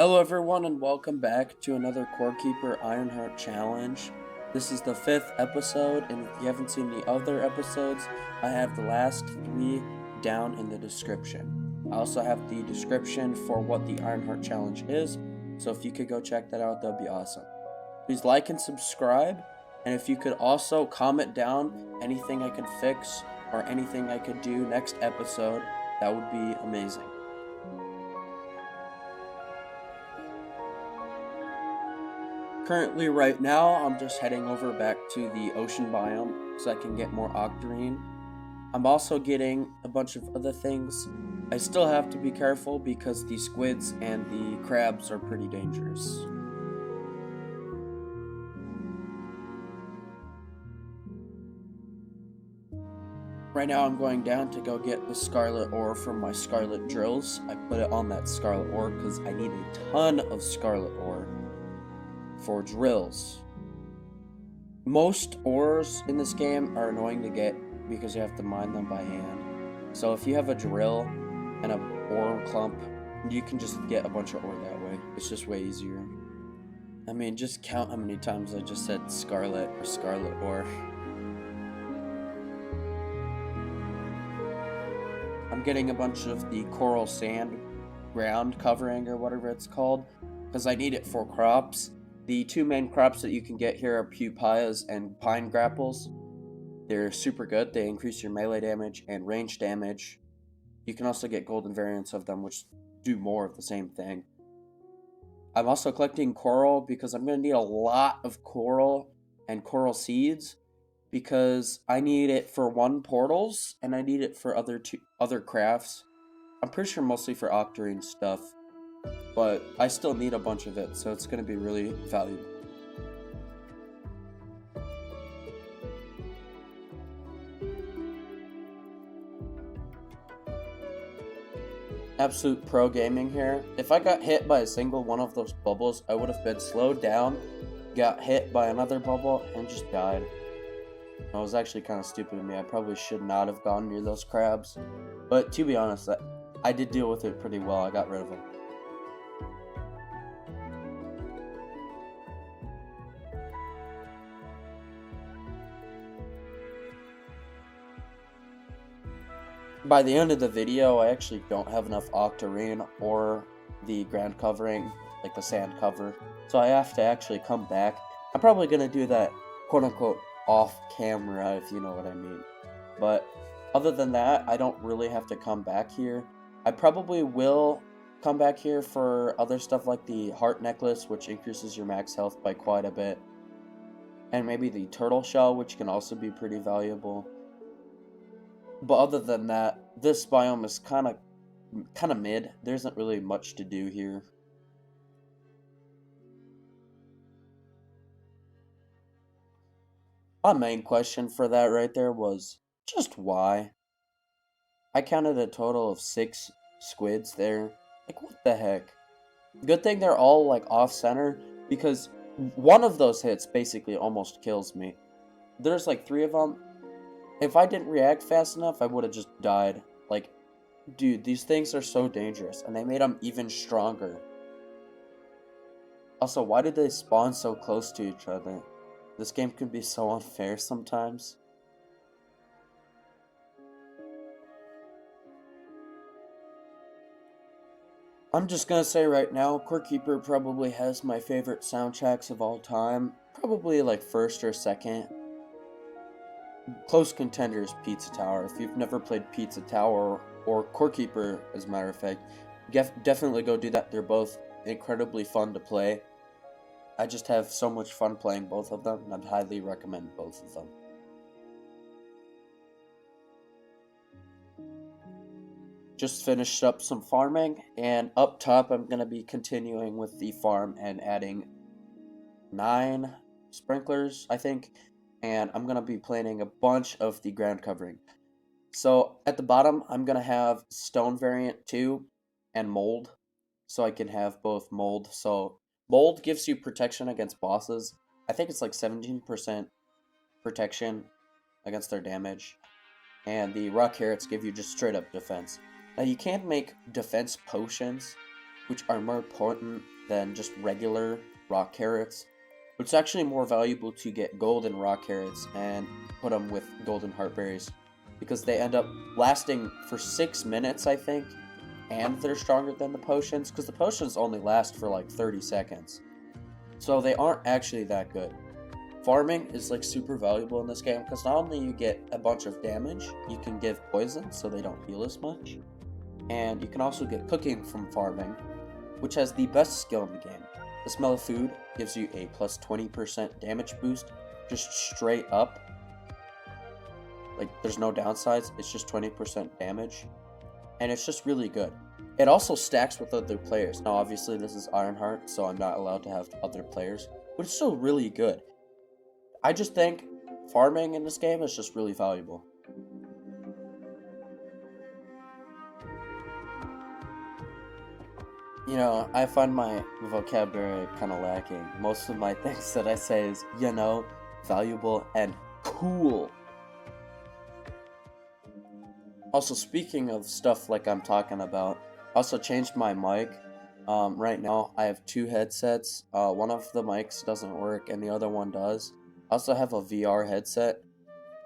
Hello everyone and welcome back to another Core Keeper Ironheart Challenge. This is the 5th episode, and if you haven't seen the other episodes, I have the last 3 down in the description. I also have the description for what the Ironheart Challenge is, so if you could go check that out, that'd be awesome. Please like and subscribe, and if you could also comment down anything I could fix or anything I could do next episode, that would be amazing. Currently, right now, I'm just heading over back to the ocean biome so I can get more octarine. I'm also getting a bunch of other things. I still have to be careful because the squids and the crabs are pretty dangerous. Right now I'm going down to go get the scarlet ore from my scarlet drills. I put it on that scarlet ore because I need a ton of scarlet ore for drills. Most ores in this game are annoying to get because you have to mine them by hand. So if you have a drill and a ore clump, you can just get a bunch of ore that way. It's just way easier. I mean, just count how many times I just said scarlet or scarlet ore. I'm getting a bunch of the coral sand ground covering or whatever it's called because I need it for crops. The two main crops that you can get here are pupayas and pine grapples. They're super good. They increase your melee damage and range damage. You can also get golden variants of them, which do more of the same thing. I'm also collecting coral because I'm going to need a lot of coral and coral seeds because I need it for one portals and I need it for other crafts. I'm pretty sure mostly for octarine stuff, but I still need a bunch of it, so it's going to be really valuable. Absolute pro gaming here. If I got hit by a single one of those bubbles, I would have been slowed down, got hit by another bubble, and just died. That was actually kind of stupid of me. I probably should not have gone near those crabs. But to be honest, I did deal with it pretty well. I got rid of them. By the end of the video, I actually don't have enough octarine or the ground covering, like the sand cover. So I have to actually come back. I'm probably going to do that quote-unquote off camera, if you know what I mean. But other than that, I don't really have to come back here. I probably will come back here for other stuff like the heart necklace, which increases your max health by quite a bit. And maybe the turtle shell, which can also be pretty valuable. But other than that, this biome is kind of mid. There isn't really much to do here. My main question for that right there was just why? I counted a total of 6 squids there. Like, what the heck? Good thing they're all, like, off-center, because one of those hits basically almost kills me. There's, like, 3 of them. If I didn't react fast enough, I would have just died. Like, dude, these things are so dangerous, and they made them even stronger. Also, why did they spawn so close to each other? This game can be so unfair sometimes. I'm just gonna say right now, Core Keeper probably has my favorite soundtracks of all time. Probably like first or second. Close contenders, Pizza Tower. If you've never played Pizza Tower or Core Keeper, as a matter of fact, definitely go do that. They're both incredibly fun to play. I just have so much fun playing both of them, and I'd highly recommend both of them. Just finished up some farming, and up top I'm going to be continuing with the farm and adding 9 sprinklers, I think, and I'm going to be planting a bunch of the ground covering. So at the bottom, I'm going to have stone variant 2 and mold, so I can have both mold. So mold gives you protection against bosses. I think it's like 17% protection against their damage, and the rock carrots give you just straight up defense. Now you can make defense potions, which are more potent than just regular rock carrots. But it's actually more valuable to get golden rock carrots and put them with golden heartberries, because they end up lasting for 6 minutes, I think, and they're stronger than the potions, because the potions only last for like 30 seconds. So they aren't actually that good. Farming is like super valuable in this game, because not only you get a bunch of damage, you can give poison so they don't heal as much, and you can also get cooking from farming, which has the best skill in the game. The smell of food gives you a plus 20% damage boost, just straight up. Like, there's no downsides, it's just 20% damage, and it's just really good. It also stacks with other players. Now, obviously, this is Ironheart, so I'm not allowed to have other players, but it's still really good. I just think farming in this game is just really valuable. You know, I find my vocabulary kind of lacking. Most of my things that I say is, you know, valuable and cool. Also, speaking of stuff like I'm talking about, I also changed my mic. Right now, I have 2 headsets. One of the mics doesn't work, and the other one does. I also have a VR headset.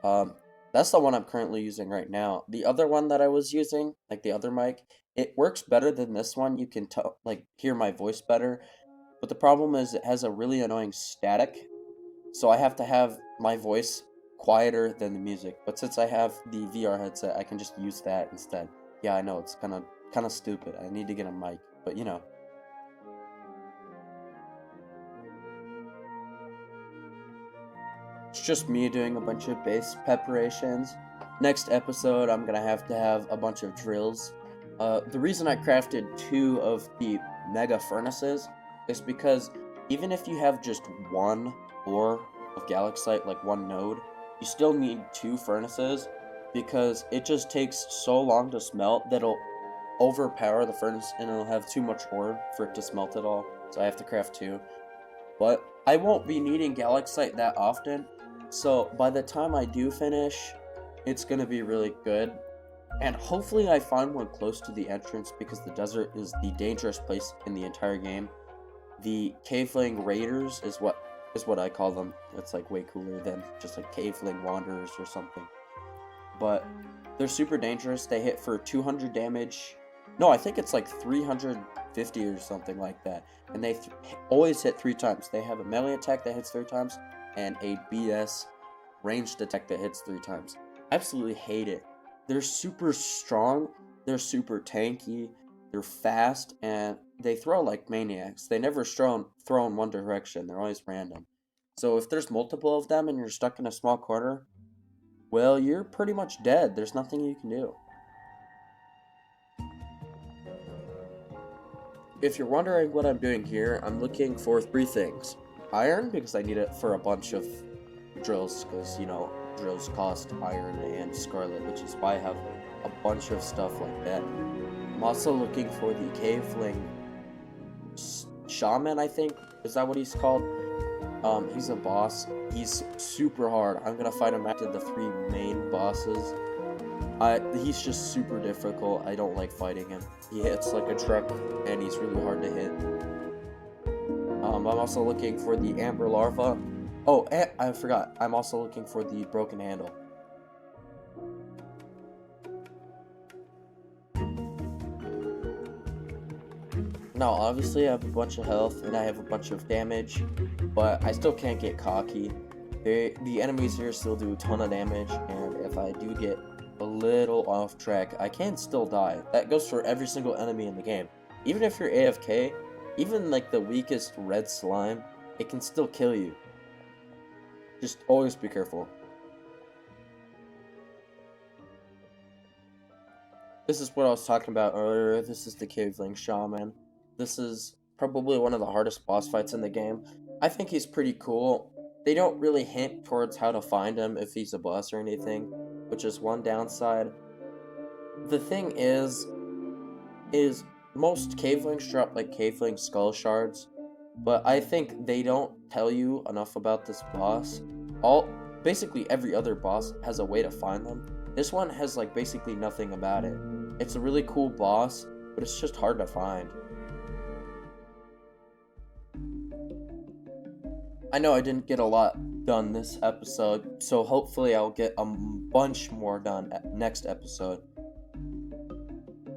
That's the one I'm currently using right now. The other one that I was using, like the other mic, it works better than this one. You can hear my voice better. But the problem is it has a really annoying static. So I have to have my voice quieter than the music. But since I have the VR headset, I can just use that instead. Yeah, I know, it's kind of stupid. I need to get a mic, but you know. It's just me doing a bunch of base preparations. Next episode, I'm gonna have to have a bunch of drills. The reason I crafted 2 of the mega furnaces is because even if you have just 1 ore of Galaxite, like 1 node, you still need 2 furnaces, because it just takes so long to smelt that it'll overpower the furnace and it'll have too much ore for it to smelt it all. So I have to craft 2. But I won't be needing Galaxite that often, so by the time I do finish, it's gonna be really good. And hopefully I find one close to the entrance, because the desert is the dangerous place in the entire game. The Caveling Raiders is what I call them. It's like way cooler than just like Caveling Wanderers or something. But they're super dangerous. They hit for 200 damage. No, I think it's like 350 or something like that. And they always hit 3 times. They have a melee attack that hits 3 times, and a BS ranged attack that hits 3 times. I absolutely hate it. They're super strong, they're super tanky, they're fast, and they throw like maniacs. They never throw in one direction, they're always random. So if there's multiple of them and you're stuck in a small corner, well, you're pretty much dead. There's nothing you can do. If you're wondering what I'm doing here, I'm looking for 3 things. Iron, because I need it for a bunch of drills, because, you know, drills cost iron and scarlet, which is why I have a bunch of stuff like that. I'm also looking for the Caveling Shaman, I think. Is that what he's called? He's a boss. He's super hard. I'm gonna fight him after the 3 main bosses. He's just super difficult. I don't like fighting him. He hits like a truck, and he's really hard to hit. I'm also looking for the Amber Larva. Oh, and I forgot. I'm also looking for the Broken Handle. Now, obviously, I have a bunch of health, and I have a bunch of damage, but I still can't get cocky. The enemies here still do a ton of damage, and if I do get a little off track, I can still die. That goes for every single enemy in the game. Even if you're AFK, even like the weakest red slime, it can still kill you. Just always be careful. This is what I was talking about earlier. This is the Caveling Shaman. This is probably one of the hardest boss fights in the game. I think he's pretty cool. They don't really hint towards how to find him if he's a boss or anything, which is one downside. The thing is most Cavelings drop like Caveling Skull Shards, but I think they don't tell you enough about this boss. Basically every other boss has a way to find them. This one has like basically nothing about it. It's a really cool boss, but it's just hard to find. I know I didn't get a lot done this episode, so hopefully I'll get a bunch more done at next episode.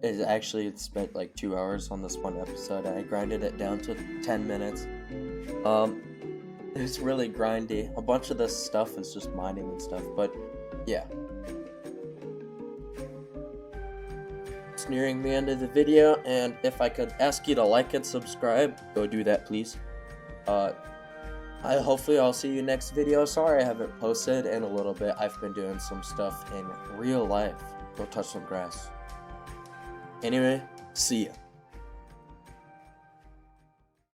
It's spent like 2 hours on this one episode, and I grinded it down to 10 minutes. It's really grindy. A bunch of this stuff is just mining and stuff, but yeah. It's nearing the end of the video, and if I could ask you to like and subscribe, go do that, please. Hopefully I'll see you next video. Sorry I haven't posted in a little bit. I've been doing some stuff in real life. Go touch some grass. Anyway, see ya.